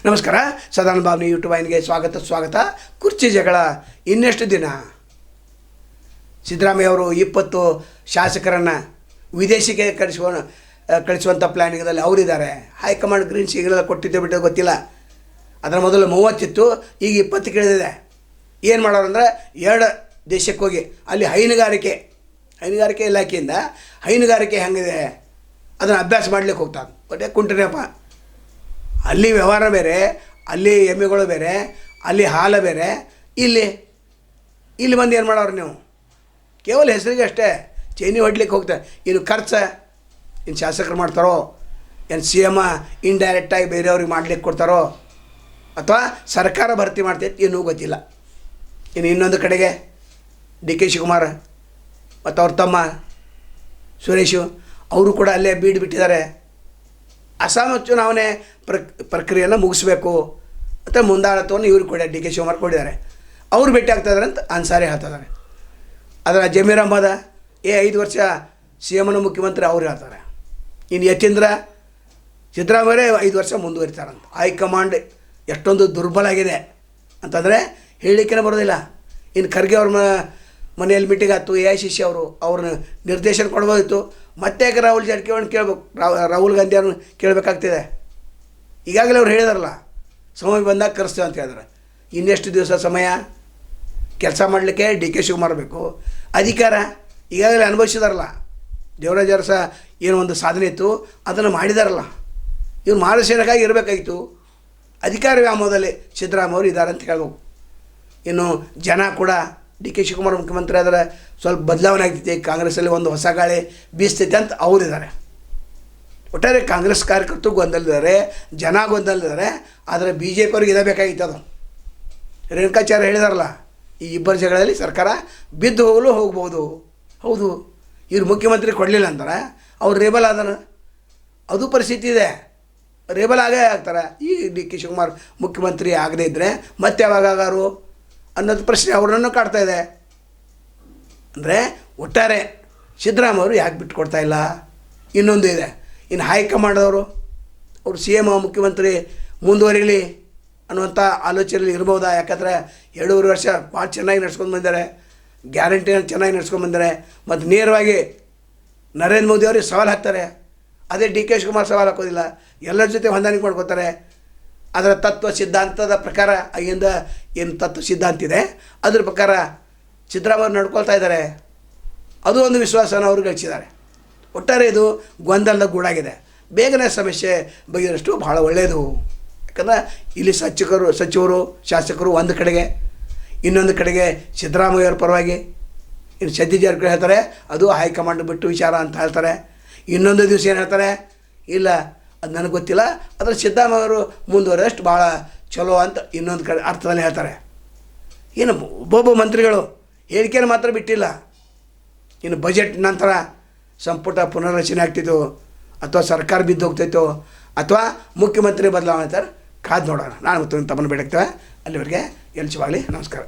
ನಮಸ್ಕಾರ. ಸದಾನಂದ ಭಾವನೆ ಯೂಟ್ಯೂಬ್ ವಾಹಿನಿಗೆ ಸ್ವಾಗತ. ಕುರ್ಚಿ ಜಗಳ ಇನ್ನೆಷ್ಟು ದಿನ? ಸಿದ್ದರಾಮಯ್ಯ ಅವರು 20 ಶಾಸಕರನ್ನು ವಿದೇಶಕ್ಕೆ ಕಳಿಸುವಂಥ ಪ್ಲ್ಯಾನಿಂಗಲ್ಲಿ ಅವರಿದ್ದಾರೆ. ಹೈಕಮಾಂಡ್ ಗ್ರೀನ್ ಸಿಗ್ನಲ್ ಕೊಟ್ಟಿದ್ದೆ ಬಿಟ್ಟು ಗೊತ್ತಿಲ್ಲ. ಅದರ ಮೊದಲು 30 ಇತ್ತು, ಈಗ 20 ಕೇಳಿದೆ. ಏನು ಮಾಡೋರು ಅಂದರೆ 2 ದೇಶಕ್ಕೆ ಹೋಗಿ ಅಲ್ಲಿ ಹೈನುಗಾರಿಕೆ ಇಲಾಖೆಯಿಂದ ಹೈನುಗಾರಿಕೆ ಹೆಂಗಿದೆ ಅದನ್ನು ಅಭ್ಯಾಸ ಮಾಡ್ಲಿಕ್ಕೆ ಹೋಗ್ತಾರೆ. ಒಟ್ಟೆ ಕುಂಟ್ರಿನಪ್ಪ, ಅಲ್ಲಿ ವ್ಯವಹಾರ ಬೇರೆ, ಅಲ್ಲಿ ಎಮ್ಮೆಗಳು ಬೇರೆ, ಅಲ್ಲಿ ಹಾಲು ಬೇರೆ, ಇಲ್ಲಿ ಬಂದು ಏನು ಮಾಡೋರು ನೀವು? ಕೇವಲ ಹೆಸರಿಗೆ ಅಷ್ಟೇ ಚೈನಿ ಹೊಡ್ಲಿಕ್ಕೆ ಹೋಗ್ತಾರೆ. ಇನ್ನು ಖರ್ಚು ಇನ್ನು ಶಾಸಕರು ಮಾಡ್ತಾರೋ, ಏನು CM ಇಂಡೈರೆಕ್ಟಾಗಿ ಬೇರೆಯವ್ರಿಗೆ ಮಾಡ್ಲಿಕ್ಕೆ ಕೊಡ್ತಾರೋ, ಅಥವಾ ಸರ್ಕಾರ ಭರ್ತಿ ಮಾಡ್ತೈತೆ ಇನ್ನೂ ಗೊತ್ತಿಲ್ಲ. ಇನ್ನೊಂದು ಕಡೆಗೆ DK ಶಿವಕುಮಾರ್ ಮತ್ತು ಅವ್ರ ತಮ್ಮ ಸುರೇಶು ಅವರು ಕೂಡ ಅಲ್ಲೇ ಬಿಟ್ಟಿದ್ದಾರೆ. ಅಸ್ಸಾಂ ಚುನಾವಣೆ ಪ್ರಕ್ರಿಯೆಯನ್ನು ಮುಗಿಸ್ಬೇಕು ಮತ್ತು ಮುಂದಾಳತ್ವವನ್ನು ಇವ್ರಿಗೆ ಕೊಡ DK ಶಿವಕುಮಾರ್ ಕೊಟ್ಟಿದ್ದಾರೆ. ಅವ್ರು ಭೇಟಿ ಆಗ್ತಾಯಿದ್ದಾರೆ ಅಂತ ಅನ್ಸಾರಿ ಹೇಳ್ತಿದ್ದಾರೆ. ಅದರ ಜಮೀರ್ ಅಹ್ಮದ 5 ವರ್ಷ CMನ ಮುಖ್ಯಮಂತ್ರಿ ಅವ್ರು ಹೇಳ್ತಾರೆ. ಇನ್ನು ಯತೀಂದ್ರ ಸಿದ್ದರಾಮಯ್ಯ 5 ವರ್ಷ ಮುಂದುವರಿತಾರಂತ. ಹೈಕಮಾಂಡ್ ಎಷ್ಟೊಂದು ದುರ್ಬಲ ಆಗಿದೆ ಅಂತಂದರೆ ಹೇಳಲಿಕ್ಕೆ ಬರೋದಿಲ್ಲ. ಇನ್ನು ಖರ್ಗೆ ಅವ್ರ ಮನೆಯಲ್ಲಿ ಮೀಟಿಂಗ್ ಆಯ್ತು, AICC ಅವ್ರನ್ನ ನಿರ್ದೇಶನ ಕೊಡ್ಬೋದಿತ್ತು. ಮತ್ತೆ ರಾಹುಲ್ ಜಾರಕಿಹೊಳಿ ಕೇಳ್ಬೇಕು, ರಾಹುಲ್ ಗಾಂಧಿ ಅವ್ರನ್ನ ಕೇಳಬೇಕಾಗ್ತಿದೆ. ಈಗಾಗಲೇ ಅವ್ರು ಹೇಳಿದಾರಲ್ಲ, ಸಮಯ ಬಂದಾಗ ಕರೆಸ್ತೇವೆ ಅಂತ ಹೇಳಿದ್ರೆ. ಇನ್ನೆಷ್ಟು ದಿವಸ ಸಮಯ ಕೆಲಸ ಮಾಡಲಿಕ್ಕೆ DK ಶಿವಕುಮಾರ್ ಬೇಕು. ಅಧಿಕಾರ ಈಗಾಗಲೇ ಅನುಭವಿಸಿದಾರಲ್ಲ. ದೇವರಾಜ ಅರಸ ಏನೋ ಒಂದು ಸಾಧನೆ ಇತ್ತು, ಅದನ್ನು ಮಾಡಿದಾರಲ್ಲ. ಇವ್ರು ಮಾರ್ಗದರ್ಶನಕ್ಕಾಗಿ ಇರಬೇಕಾಗಿತ್ತು. ಅಧಿಕಾರ ವ್ಯಾಮೋಹದಲ್ಲಿ ಸಿದ್ದರಾಮಯ್ಯ ಅವರು ಇದ್ದಾರೆ ಅಂತ ಹೇಳ್ಬೇಕು. ಇನ್ನು ಜನ ಕೂಡ DK ಶಿವಕುಮಾರ್ ಮುಖ್ಯಮಂತ್ರಿ ಆದರೆ ಸ್ವಲ್ಪ ಬದಲಾವಣೆ ಆಗ್ತೈತಿ, ಕಾಂಗ್ರೆಸ್ಸಲ್ಲಿ ಒಂದು ಹೊಸ ಗಾಳಿ ಬೀಸ್ತೈತೆ ಅಂತ ಅವರಿದ್ದಾರೆ. ಒಟ್ಟಾರೆ ಕಾಂಗ್ರೆಸ್ ಕಾರ್ಯಕರ್ತರು ಗೊಂದಲಿದ್ದಾರೆ, ಜನ ಗೊಂದಲಿದ್ದಾರೆ. ಆದರೆ BJP ಅವ್ರಿಗೆ ಇದೇ ಬೇಕಾಗಿತ್ತು. ಅದು ರೇಣುಕಾಚಾರ್ಯ ಹೇಳಿದಾರಲ್ಲ, ಈ 2 ಜಗಳಲ್ಲಿ ಸರ್ಕಾರ ಬಿದ್ದು ಹೋಗ್ಬೋದು. ಹೌದು, ಇವ್ರು ಮುಖ್ಯಮಂತ್ರಿ ಕೊಡಲಿಲ್ಲ ಅಂತಾರೆ, ಅವ್ರು ರೇಬಲ್ ಆದಾರ, ಅದು ಪರಿಸ್ಥಿತಿ ಇದೆ. ರೇಬಲ್ ಆಗೇ ಆಗ್ತಾರೆ. ಈ DK ಶಿವಕುಮಾರ್ ಮುಖ್ಯಮಂತ್ರಿ ಆಗದೇ ಇದ್ದರೆ ಮತ್ತೆ ಯಾವಾಗಾರು ಅನ್ನೋದು ಪ್ರಶ್ನೆ ಅವ್ರನ್ನೂ ಕಾಡ್ತಾ ಇದೆ. ಅಂದರೆ ಒಟ್ಟಾರೆ ಸಿದ್ದರಾಮಯ್ಯ ಅವರು ಯಾಕೆ ಬಿಟ್ಟುಕೊಡ್ತಾ ಇಲ್ಲ? ಇನ್ನೊಂದು ಇದೆ, ಇನ್ನು ಹೈಕಮಾಂಡವರು ಅವರು CM ಮುಖ್ಯಮಂತ್ರಿ ಮುಂದುವರಿಲಿ ಅನ್ನುವಂಥ ಆಲೋಚನೆಯಲ್ಲಿ ಇರ್ಬೋದಾ? ಯಾಕಂದರೆ 2.5 ವರ್ಷ ಭಾಳ ಚೆನ್ನಾಗಿ ನಡ್ಸ್ಕೊಂಡು ಬಂದಿದ್ದಾರೆ, ಗ್ಯಾರಂಟಿಯನ್ನು ಚೆನ್ನಾಗಿ ನಡ್ಸ್ಕೊಂಡು ಬಂದಿದ್ದಾರೆ. ಮತ್ತು ನೇರವಾಗಿ ನರೇಂದ್ರ ಮೋದಿ ಅವ್ರಿಗೆ ಸವಾಲು ಹಾಕ್ತಾರೆ. ಅದೇ DK ಶಿವಕುಮಾರ್ ಸವಾಲು ಹಾಕೋದಿಲ್ಲ, ಎಲ್ಲರ ಜೊತೆ ಹೊಂದಾಣಿಕೆ ಮಾಡ್ಕೋತಾರೆ. ಅದರ ತತ್ವ ಸಿದ್ಧಾಂತದ ಪ್ರಕಾರ ಆಗಿಂದ ಏನು ತತ್ವ ಸಿದ್ಧಾಂತ ಇದೆ ಅದ್ರ ಪ್ರಕಾರ ಸಿದ್ದರಾಮಯ್ಯ ನಡ್ಕೊಳ್ತಾ ಇದ್ದಾರೆ. ಅದು ಒಂದು ವಿಶ್ವಾಸನ ಅವರು ಗಳಿಸಿದ್ದಾರೆ. ಒಟ್ಟಾರೆ ಇದು ಗೊಂದಲದ ಗೂಡಾಗಿದೆ. ಬೇಗನೆ ಸಮಸ್ಯೆ ಬಗೆಹರಿಷ್ಟು ಭಾಳ ಒಳ್ಳೆಯದು. ಯಾಕಂದರೆ ಇಲ್ಲಿ ಸಚಿವರು ಶಾಸಕರು ಒಂದು ಕಡೆಗೆ, ಇನ್ನೊಂದು ಕಡೆಗೆ ಸಿದ್ದರಾಮಯ್ಯವ್ರ ಪರವಾಗಿ ಇನ್ನು ಸತೀಶ್ ಜಾರಕಿಹೊಳಿ ಹೇಳ್ತಾರೆ ಅದು ಹೈಕಮಾಂಡ್ ಬಿಟ್ಟು ವಿಚಾರ ಅಂತ ಹೇಳ್ತಾರೆ. ಇನ್ನೊಂದು ದಿವಸ ಏನು ಹೇಳ್ತಾರೆ, ಇಲ್ಲ ಅದು ನನಗೆ ಗೊತ್ತಿಲ್ಲ, ಅದರ ಸಿದ್ದರಾಮಯ್ಯ ಅವರು ಮುಂದುವರೆದಷ್ಟು ಭಾಳ ಚಲೋ ಅಂತ ಇನ್ನೊಂದು ಕಡೆ ಅರ್ಥದಲ್ಲಿ ಹೇಳ್ತಾರೆ. ಇನ್ನು ಒಬ್ಬೊಬ್ಬ ಮಂತ್ರಿಗಳು ಹೇಳಿಕೆಯನ್ನು ಮಾತ್ರ ಬಿಟ್ಟಿಲ್ಲ. ಇನ್ನು ಬಜೆಟ್ ನಂತರ ಸಂಪುಟ ಪುನರ್ರಚನೆ ಆಗ್ತಿತ್ತು, ಅಥವಾ ಸರ್ಕಾರ ಬಿದ್ದು ಹೋಗ್ತೈತೋ, ಅಥವಾ ಮುಖ್ಯಮಂತ್ರಿ ಬದಲಾವಣೆ ಅಂತಾರೆ. ಕಾದು ನೋಡೋಣ. ನಾನು ಮತ್ತು ತಮ್ಮನ್ನು ಬೇಡಾಗ್ತೇವೆ. ಅಲ್ಲಿವರೆಗೆ ಎಲ್ಚವಾಗಲಿ. ನಮಸ್ಕಾರ.